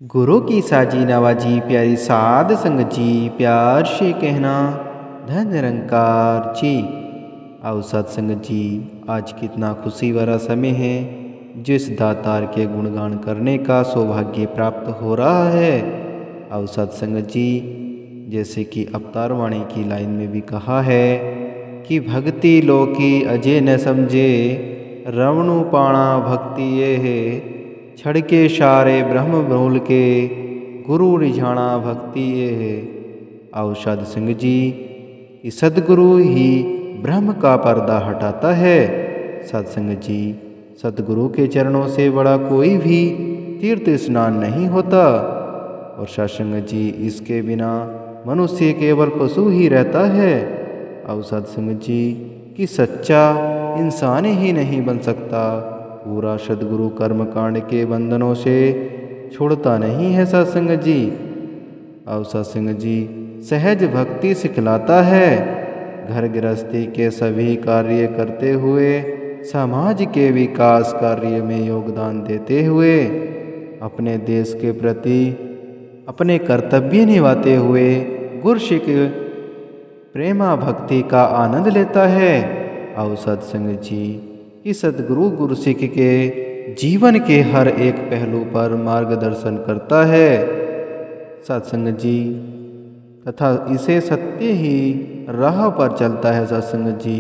गुरु की साजी नवाजी प्यारी साध संगत जी प्यार से कहना धन निरंकार जी। आओ सत्संगत जी, आज कितना खुशी भरा समय है जिस दातार के गुणगान करने का सौभाग्य प्राप्त हो रहा है। आओ सत्संगत जी, जैसे कि अवतार वाणी की लाइन में भी कहा है कि भक्ति लोकी अजय न समझे, रवणु पाणा भक्ति ये है, छड़ के सारे ब्रह्म भूल के, गुरु रिझाना भक्ति ये है। आओ साध संगत जी, कि सदगुरु ही ब्रह्म का पर्दा हटाता है। सत्संग जी, सदगुरु के चरणों से बड़ा कोई भी तीर्थ स्नान नहीं होता। और सत्संग जी, इसके बिना मनुष्य केवल पशु ही रहता है। आओ सत्संग जी, कि सच्चा इंसान ही नहीं बन सकता, पूरा सदगुरु कर्म कांड के बंधनों से छोड़ता नहीं है। सत्संग जी, आओ सत्संग जी, सहज भक्ति सिखलाता है। घर गृहस्थी के सभी कार्य करते हुए, समाज के विकास कार्य में योगदान देते हुए, अपने देश के प्रति अपने कर्तव्य निभाते हुए गुरु सिख प्रेमा भक्ति का आनंद लेता है। आओ सत्संग जी, कि सदगुरु गुरु सिख के जीवन के हर एक पहलू पर मार्गदर्शन करता है। सत्संग जी, तथा इसे सत्य ही राह पर चलता है। सत्संग जी,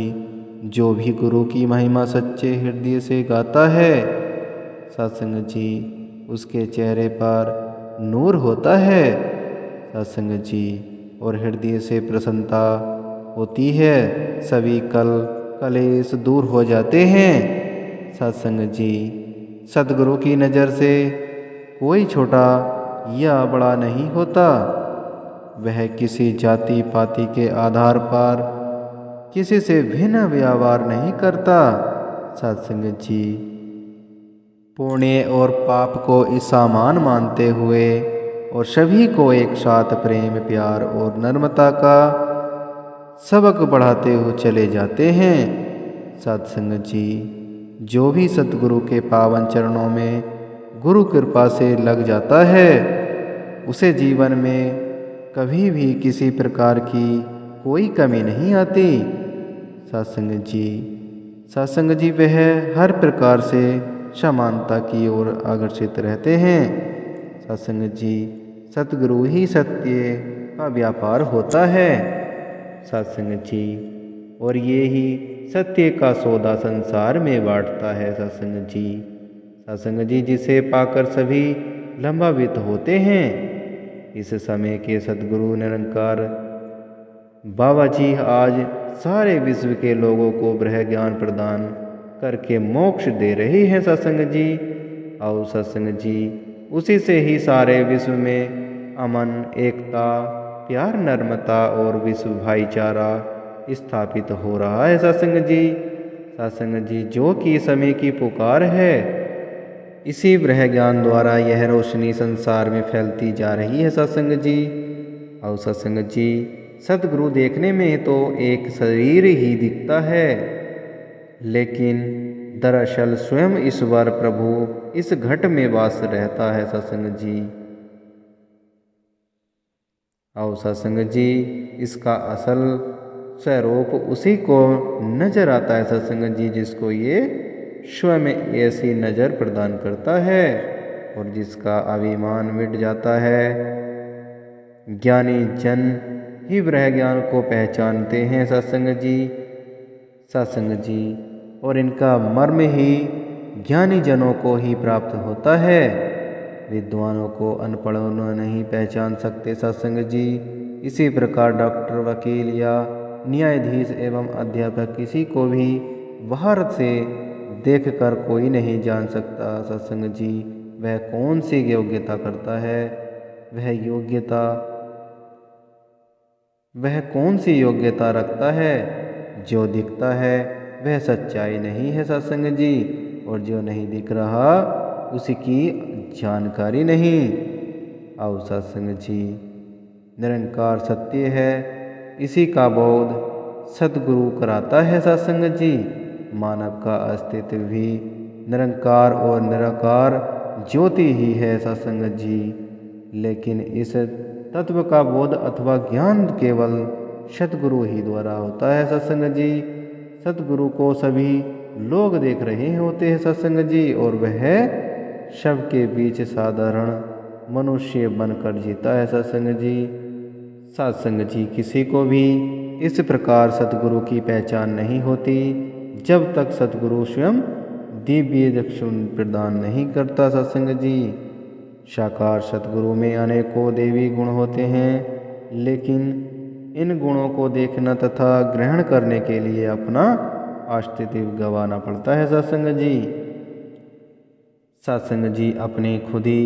जो भी गुरु की महिमा सच्चे हृदय से गाता है, सत्संग जी, उसके चेहरे पर नूर होता है। सत्संग जी, और हृदय से प्रसन्नता होती है, सभी कलेश दूर हो जाते हैं। सत्संग जी, सदगुरु की नज़र से कोई छोटा या बड़ा नहीं होता। वह किसी जाति पाति के आधार पर किसी से भिन्न व्यवहार नहीं करता। सत्संग जी, पुण्य और पाप को समान मानते हुए और सभी को एक साथ प्रेम प्यार और नम्रता का सबक बढ़ाते हुए चले जाते हैं। सत्संग जी, जो भी सतगुरु के पावन चरणों में गुरु कृपा से लग जाता है, उसे जीवन में कभी भी किसी प्रकार की कोई कमी नहीं आती। सत्संग जी, वह हर प्रकार से समानता की ओर आकर्षित रहते हैं। सत्संग जी, सतगुरु ही सत्य का व्यापार होता है। सत्संग जी, और ये ही सत्य का सौदा संसार में बांटता है। सत्संग जी, जिसे पाकर सभी लंबावित होते हैं। इस समय के सदगुरु निरंकार बाबा जी आज सारे विश्व के लोगों को ब्रह्म ज्ञान प्रदान करके मोक्ष दे रही है। सत्संग जी, आओ सत्संग जी, उसी से ही सारे विश्व में अमन एकता प्यार नर्मता और विश्व भाईचारा स्थापित हो रहा है। सत्संग जी, जो कि समय की पुकार है, इसी ब्रह्म ज्ञान द्वारा यह रोशनी संसार में फैलती जा रही है। सत्संग जी, और सत्संग जी, सदगुरु देखने में तो एक शरीर ही दिखता है, लेकिन दरअसल स्वयं ईश्वर प्रभु इस घट में वास रहता है। सत्संग जी, और सत्संग जी, इसका असल स्वरूप उसी को नजर आता है। सत्संग जी, जिसको ये स्वयं ऐसी नज़र प्रदान करता है और जिसका अभिमान मिट जाता है। ज्ञानी जन ही ब्रह्म ज्ञान को पहचानते हैं। सत्संग जी, और इनका मर्म ही ज्ञानी जनों को ही प्राप्त होता है। विद्वानों को अनपढ़ों नहीं पहचान सकते। सत्संग जी, इसी प्रकार डॉक्टर वकील या न्यायाधीश एवं अध्यापक किसी को भी बाहर से देखकर कोई नहीं जान सकता। सत्संग जी, वह कौन सी योग्यता करता है, वह कौन सी योग्यता रखता है। जो दिखता है वह सच्चाई नहीं है। सत्संग जी, और जो नहीं दिख रहा उसकी जानकारी नहीं। आओ सत्संग जी, निरंकार सत्य है, इसी का बोध सतगुरु कराता है। सत्संग जी, मानव का अस्तित्व भी निरंकार और निराकार ज्योति ही है। सत्संग जी, लेकिन इस तत्व का बोध अथवा ज्ञान केवल सतगुरु ही द्वारा होता है सत्संग जी। सतगुरु को सभी लोग देख रहे होते हैं सत्संग जी, और वह सबके बीच साधारण मनुष्य बनकर जीता है सत्संग जी। सत्संग जी किसी को भी इस प्रकार सतगुरु की पहचान नहीं होती जब तक सतगुरु स्वयं दिव्य दक्षिण प्रदान नहीं करता सत्संग जी। साकार सतगुरु में अनेकों देवी गुण होते हैं, लेकिन इन गुणों को देखना तथा ग्रहण करने के लिए अपना अस्तित्व गंवाना पड़ता है सत्संग जी। सत्संग जी अपनी खुद ही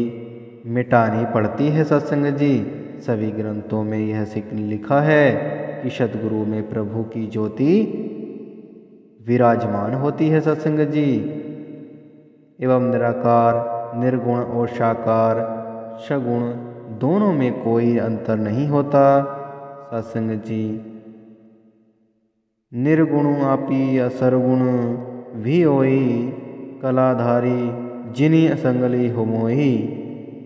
मिटानी पड़ती है सत्संग जी। सभी ग्रंथों में यह लिखा है कि सतगुरु में प्रभु की ज्योति विराजमान होती है सत्संग जी। एवं निराकार, निर्गुण और साकार सगुण दोनों में कोई अंतर नहीं होता सत्संग जी। निर्गुण आपी असरगुण भी होई, कलाधारी जिनी असंगली हो मोही।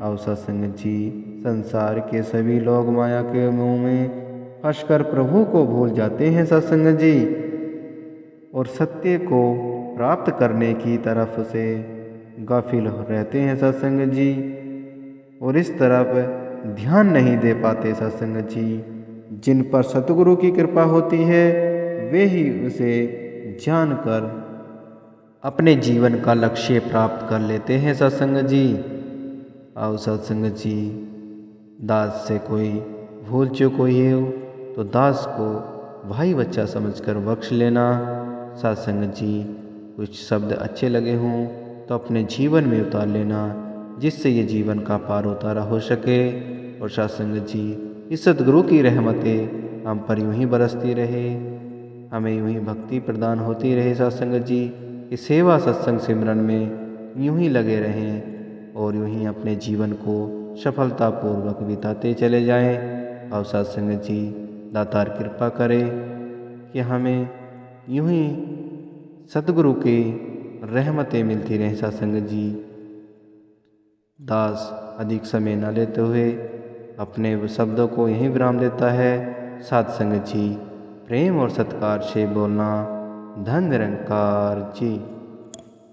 और सत्संग जी संसार के सभी लोग माया के मुंह में फंसकर प्रभु को भूल जाते हैं सत्संग जी, और सत्य को प्राप्त करने की तरफ से गाफिल रहते हैं सत्संग जी, और इस तरफ ध्यान नहीं दे पाते सत्संग जी। जिन पर सतगुरु की कृपा होती है वे ही उसे जानकर अपने जीवन का लक्ष्य प्राप्त कर लेते हैं सत्संग जी। और सत्संग जी दास से कोई भूल चूक हुई हो तो दास को भाई बच्चा समझकर बख्श लेना सत्संग जी। कुछ शब्द अच्छे लगे हों तो अपने जीवन में उतार लेना, जिससे ये जीवन का पार उतारा हो सके। और सत्संग जी इस सतगुरु की रहमतें हम पर यूं ही बरसती रहे, हमें यूं ही भक्ति प्रदान होती रहे सत्संग जी। कि सेवा सत्संग सिमरन में यूं ही लगे रहें और यूं ही अपने जीवन को सफलतापूर्वक बिताते चले जाएं। और सत्संग जी दातार कृपा करे कि हमें यूं ही सतगुरु की रहमतें मिलती रहें सत्संग जी। दास अधिक समय न लेते हुए अपने शब्दों को यहीं विराम देता है। सत्संग जी प्रेम और सत्कार से बोलना। धन निरंकार जी।